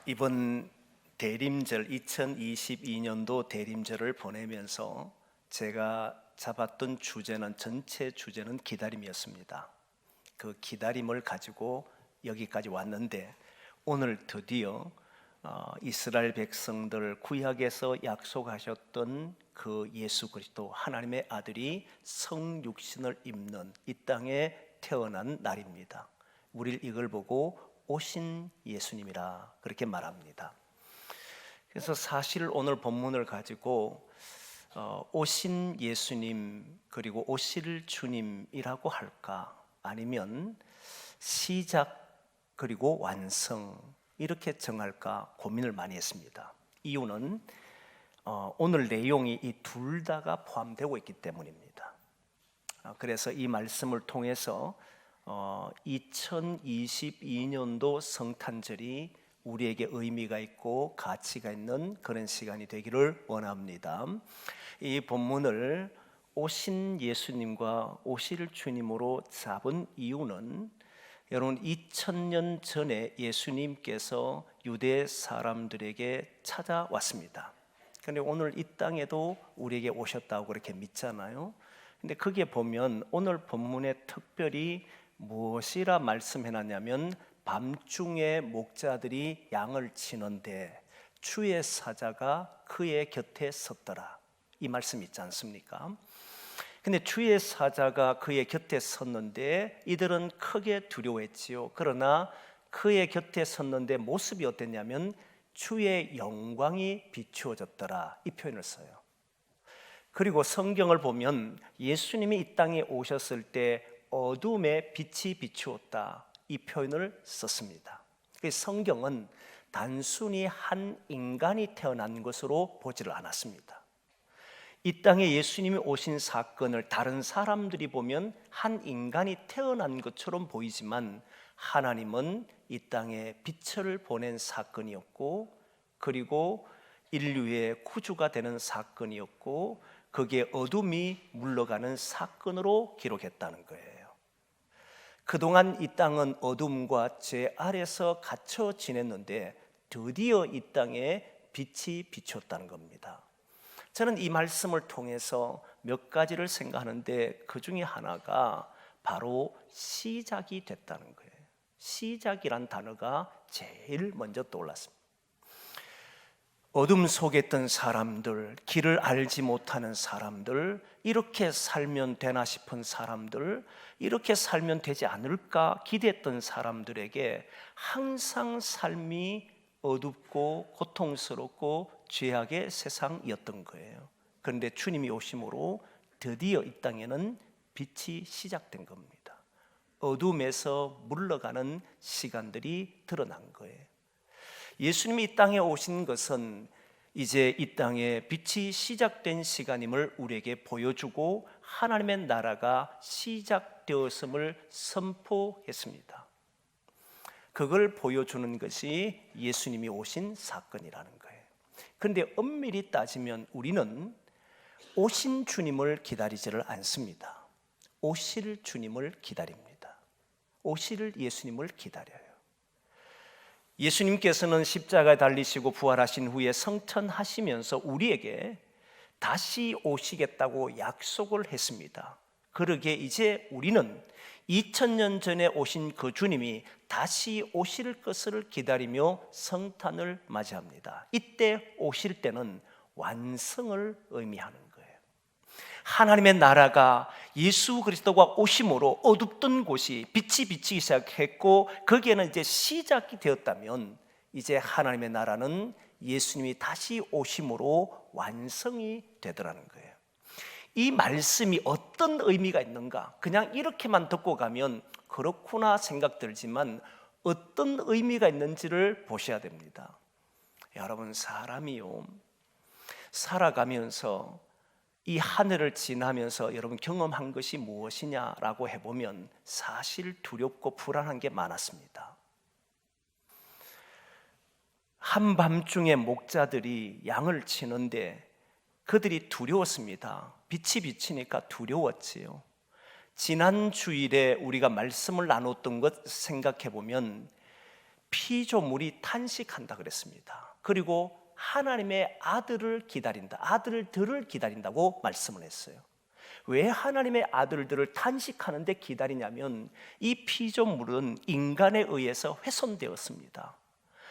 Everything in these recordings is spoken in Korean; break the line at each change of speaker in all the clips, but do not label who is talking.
이번 대림절 2022년도 대림절을 보내면서 제가 잡았던 주제는 전체 주제는 기다림이었습니다. 그 기다림을 가지고 여기까지 왔는데 오늘 드디어 이스라엘 백성들 구약에서 약속하셨던 그 예수 그리스도 하나님의 아들이 성육신을 입는 이 땅에 태어난 날입니다. 우리를 이걸 보고 오신 예수님이라 그렇게 말합니다. 그래서 사실 오늘 본문을 가지고 오신 예수님 그리고 오실 주님이라고 할까, 아니면 시작 그리고 완성 이렇게 정할까 고민을 많이 했습니다. 이유는 오늘 내용이 이 둘 다가 포함되고 있기 때문입니다. 그래서 이 말씀을 통해서 2022년도 성탄절이 우리에게 의미가 있고 가치가 있는 그런 시간이 되기를 원합니다. 이 본문을 오신 예수님과 오실 주님으로 잡은 이유는, 여러분 2000년 전에 예수님께서 유대 사람들에게 찾아왔습니다. 그런데 오늘 이 땅에도 우리에게 오셨다고 그렇게 믿잖아요. 근데 거기에 보면 오늘 본문에 특별히 무엇이라 말씀해놨냐면, 밤중에 목자들이 양을 치는데 주의 사자가 그의 곁에 섰더라, 이 말씀 있지 않습니까? 근데 주의 사자가 그의 곁에 섰는데 이들은 크게 두려워했지요. 그러나 그의 곁에 섰는데 모습이 어땠냐면 주의 영광이 비추어졌더라, 이 표현을 써요. 그리고 성경을 보면 예수님이 이 땅에 오셨을 때 어둠에 빛이 비추었다, 이 표현을 썼습니다. 성경은 단순히 한 인간이 태어난 것으로 보지를 않았습니다. 이 땅에 예수님이 오신 사건을 다른 사람들이 보면 한 인간이 태어난 것처럼 보이지만, 하나님은 이 땅에 빛을 보낸 사건이었고, 그리고 인류의 구주가 되는 사건이었고, 거기에 어둠이 물러가는 사건으로 기록했다는 거예요. 그동안 이 땅은 어둠과 죄 아래서 갇혀 지냈는데 드디어 이 땅에 빛이 비쳤다는 겁니다. 저는 이 말씀을 통해서 몇 가지를 생각하는데 그 중에 하나가 바로 시작이 됐다는 거예요. 시작이란 단어가 제일 먼저 떠올랐습니다. 어둠 속에 있던 사람들, 길을 알지 못하는 사람들, 이렇게 살면 되나 싶은 사람들, 이렇게 살면 되지 않을까 기대했던 사람들에게 항상 삶이 어둡고 고통스럽고 죄악의 세상이었던 거예요. 그런데 주님이 오심으로 드디어 이 땅에는 빛이 시작된 겁니다. 어둠에서 물러가는 시간들이 드러난 거예요. 예수님이 이 땅에 오신 것은 이제 이 땅에 빛이 시작된 시간임을 우리에게 보여주고 하나님의 나라가 시작되었음을 선포했습니다. 그걸 보여주는 것이 예수님이 오신 사건이라는 거예요. 그런데 엄밀히 따지면 우리는 오신 주님을 기다리지를 않습니다. 오실 주님을 기다립니다. 오실 예수님을 기다려요. 예수님께서는 십자가에 달리시고 부활하신 후에 성천하시면서 우리에게 다시 오시겠다고 약속을 했습니다. 그러기에 이제 우리는 2000년 전에 오신 그 주님이 다시 오실 것을 기다리며 성탄을 맞이합니다. 이때 오실 때는 완성을 의미하는 거예요. 하나님의 나라가 예수 그리스도가 오심으로 어둡던 곳이 빛이 비치기 시작했고, 거기에는 이제 시작이 되었다면 이제 하나님의 나라는 예수님이 다시 오심으로 완성이 되더라는 거예요. 이 말씀이 어떤 의미가 있는가, 그냥 이렇게만 듣고 가면 그렇구나 생각 들지만 어떤 의미가 있는지를 보셔야 됩니다. 여러분, 사람이요, 살아가면서 이 한 해를 지나면서 여러분 경험한 것이 무엇이냐라고 해보면 사실 두렵고 불안한 게 많았습니다. 한밤중에 목자들이 양을 치는데 그들이 두려웠습니다. 빛이 비치니까 두려웠지요. 지난 주일에 우리가 말씀을 나눴던 것 생각해 보면 피조물이 탄식한다 그랬습니다. 그리고 하나님의 아들을 기다린다, 아들들을 기다린다고 말씀을 했어요. 왜 하나님의 아들들을 탄식하는데 기다리냐면 이 피조물은 인간에 의해서 훼손되었습니다.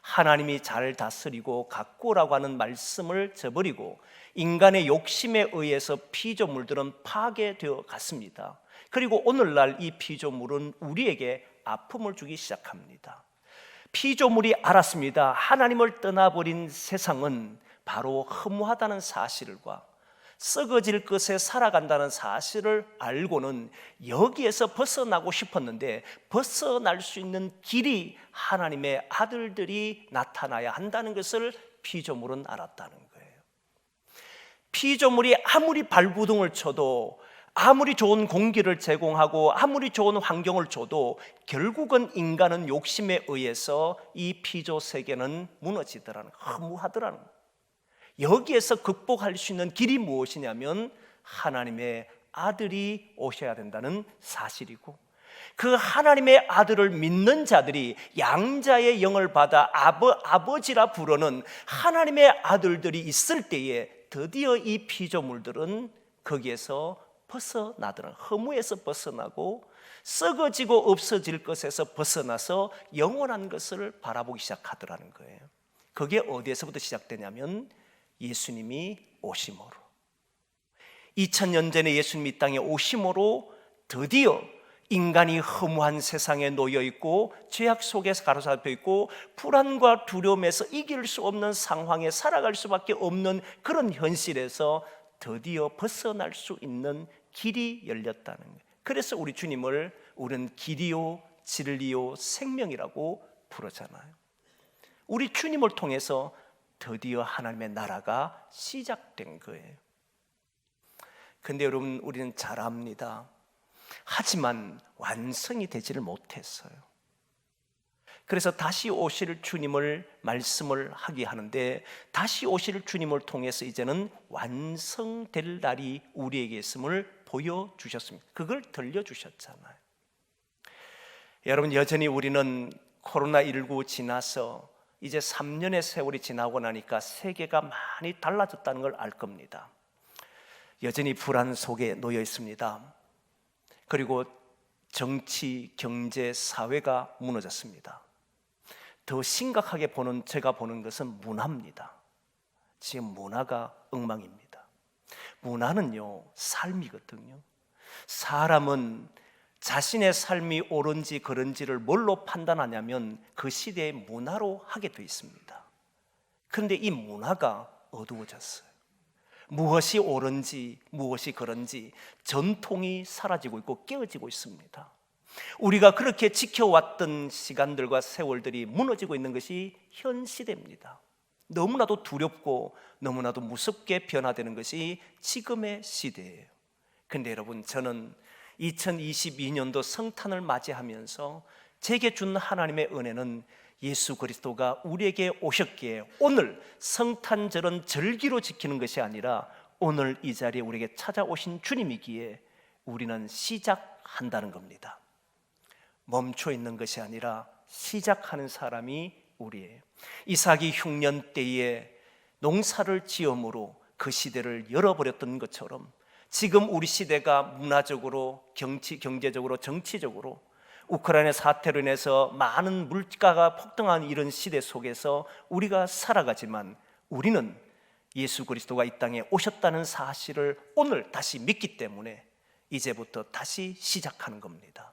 하나님이 잘 다스리고 가꾸라고 하는 말씀을 저버리고 인간의 욕심에 의해서 피조물들은 파괴되어 갔습니다. 그리고 오늘날 이 피조물은 우리에게 아픔을 주기 시작합니다. 피조물이 알았습니다. 하나님을 떠나버린 세상은 바로 허무하다는 사실과 썩어질 것에 살아간다는 사실을 알고는 여기에서 벗어나고 싶었는데 벗어날 수 있는 길이 하나님의 아들들이 나타나야 한다는 것을 피조물은 알았다는 거예요. 피조물이 아무리 발부둥을 쳐도, 아무리 좋은 공기를 제공하고 아무리 좋은 환경을 줘도 결국은 인간은 욕심에 의해서 이 피조 세계는 무너지더라는, 허무하더라는 거예요. 여기에서 극복할 수 있는 길이 무엇이냐면 하나님의 아들이 오셔야 된다는 사실이고, 그 하나님의 아들을 믿는 자들이 양자의 영을 받아 아버지라 부르는 하나님의 아들들이 있을 때에 드디어 이 피조물들은 거기에서 벗어나더라. 허무에서 벗어나고 썩어지고 없어질 것에서 벗어나서 영원한 것을 바라보기 시작하더라는 거예요. 그게 어디에서부터 시작되냐면 예수님이 오심으로, 2000년 전에 예수님이 이 땅에 오심으로 드디어 인간이 허무한 세상에 놓여 있고 죄악 속에서 가로잡혀 있고 불안과 두려움에서 이길 수 없는 상황에 살아갈 수밖에 없는 그런 현실에서 드디어 벗어날 수 있는 길이 열렸다는 거예요. 그래서 우리 주님을 우리는 길이요 진리요 생명이라고 부르잖아요. 우리 주님을 통해서 드디어 하나님의 나라가 시작된 거예요. 근데 여러분, 우리는 잘 압니다. 하지만 완성이 되지를 못했어요. 그래서 다시 오실 주님을 말씀을 하게 하는데, 다시 오실 주님을 통해서 이제는 완성될 날이 우리에게 있음을 보여주셨습니다. 그걸 들려주셨잖아요. 여러분, 여전히 우리는 코로나19 지나서 이제 3년의 세월이 지나고 나니까 세계가 많이 달라졌다는 걸 알 겁니다. 여전히 불안 속에 놓여 있습니다. 그리고 정치, 경제, 사회가 무너졌습니다. 더 심각하게 제가 보는 것은 문화입니다. 지금 문화가 엉망입니다. 문화는요, 삶이거든요. 사람은 자신의 삶이 옳은지 그른지를 뭘로 판단하냐면 그 시대의 문화로 하게 되어 있습니다. 그런데 이 문화가 어두워졌어요. 무엇이 옳은지 무엇이 그른지 전통이 사라지고 있고 깨어지고 있습니다. 우리가 그렇게 지켜왔던 시간들과 세월들이 무너지고 있는 것이 현 시대입니다. 너무나도 두렵고 너무나도 무섭게 변화되는 것이 지금의 시대예요. 그런데 여러분, 저는 2022년도 성탄을 맞이하면서 제게 준 하나님의 은혜는 예수 그리스도가 우리에게 오셨기에 오늘 성탄절은 절기로 지키는 것이 아니라 오늘 이 자리에 우리에게 찾아오신 주님이기에 우리는 시작한다는 겁니다. 멈춰 있는 것이 아니라 시작하는 사람이 우리예요. 이삭이 흉년 때에 농사를 지음으로 그 시대를 열어버렸던 것처럼 지금 우리 시대가 문화적으로, 경제적으로, 정치적으로 우크라이나 사태로 인해서 많은 물가가 폭등한 이런 시대 속에서 우리가 살아가지만 우리는 예수 그리스도가 이 땅에 오셨다는 사실을 오늘 다시 믿기 때문에 이제부터 다시 시작하는 겁니다.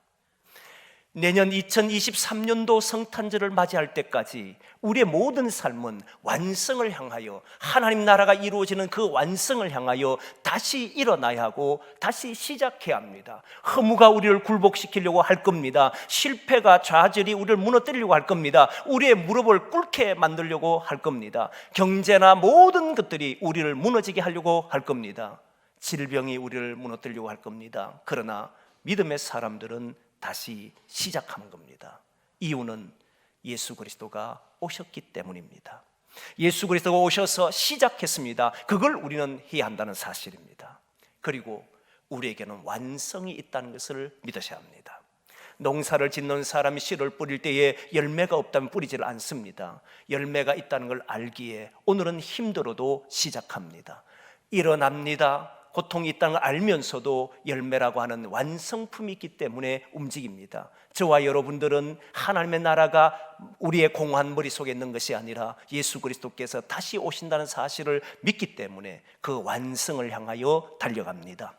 내년 2023년도 성탄절을 맞이할 때까지 우리의 모든 삶은 완성을 향하여, 하나님 나라가 이루어지는 그 완성을 향하여 다시 일어나야 하고 다시 시작해야 합니다. 허무가 우리를 굴복시키려고 할 겁니다. 실패가, 좌절이 우리를 무너뜨리려고 할 겁니다. 우리의 무릎을 꿇게 만들려고 할 겁니다. 경제나 모든 것들이 우리를 무너지게 하려고 할 겁니다. 질병이 우리를 무너뜨리려고 할 겁니다. 그러나 믿음의 사람들은 다시 시작하는 겁니다. 이유는 예수 그리스도가 오셨기 때문입니다. 예수 그리스도가 오셔서 시작했습니다. 그걸 우리는 해야 한다는 사실입니다. 그리고 우리에게는 완성이 있다는 것을 믿으셔야 합니다. 농사를 짓는 사람이 씨를 뿌릴 때에 열매가 없다면 뿌리지를 않습니다. 열매가 있다는 걸 알기에 오늘은 힘들어도 시작합니다. 일어납니다. 고통이 있다는 걸 알면서도 열매라고 하는 완성품이 있기 때문에 움직입니다. 저와 여러분들은 하나님의 나라가 우리의 공허한 머릿속에 있는 것이 아니라 예수 그리스도께서 다시 오신다는 사실을 믿기 때문에 그 완성을 향하여 달려갑니다.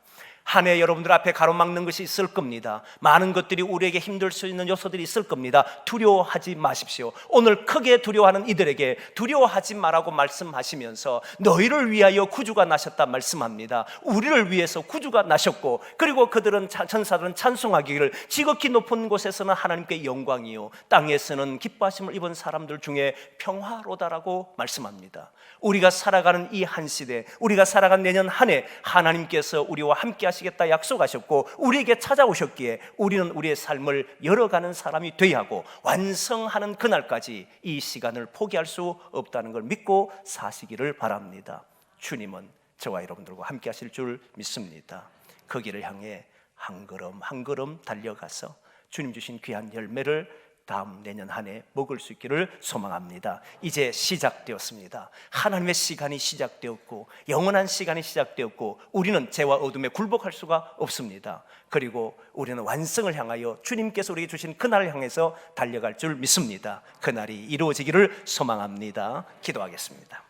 한 해 여러분들 앞에 가로막는 것이 있을 겁니다. 많은 것들이 우리에게 힘들 수 있는 요소들이 있을 겁니다. 두려워하지 마십시오. 오늘 크게 두려워하는 이들에게 두려워하지 말라고 말씀하시면서 너희를 위하여 구주가 나셨다 말씀합니다. 우리를 위해서 구주가 나셨고, 그리고 그들은 천사들은 찬송하기를 지극히 높은 곳에서는 하나님께 영광이요 땅에서는 기뻐하심을 입은 사람들 중에 평화로다라고 말씀합니다. 우리가 살아가는 이 한 시대, 우리가 살아간 내년 한 해 하나님께서 우리와 함께 하시겠다 약속하셨고 우리에게 찾아오셨기에 우리는 우리의 삶을 열어가는 사람이 되어야 하고 완성하는 그날까지 이 시간을 포기할 수 없다는 걸 믿고 사시기를 바랍니다. 주님은 저와 여러분들과 함께 하실 줄 믿습니다. 그 길을 향해 한 걸음 한 걸음 달려가서 주님 주신 귀한 열매를 다음 내년 한 해 먹을 수 있기를 소망합니다. 이제 시작되었습니다. 하나님의 시간이 시작되었고 영원한 시간이 시작되었고 우리는 죄와 어둠에 굴복할 수가 없습니다. 그리고 우리는 완성을 향하여 주님께서 우리에게 주신 그날을 향해서 달려갈 줄 믿습니다. 그날이 이루어지기를 소망합니다. 기도하겠습니다.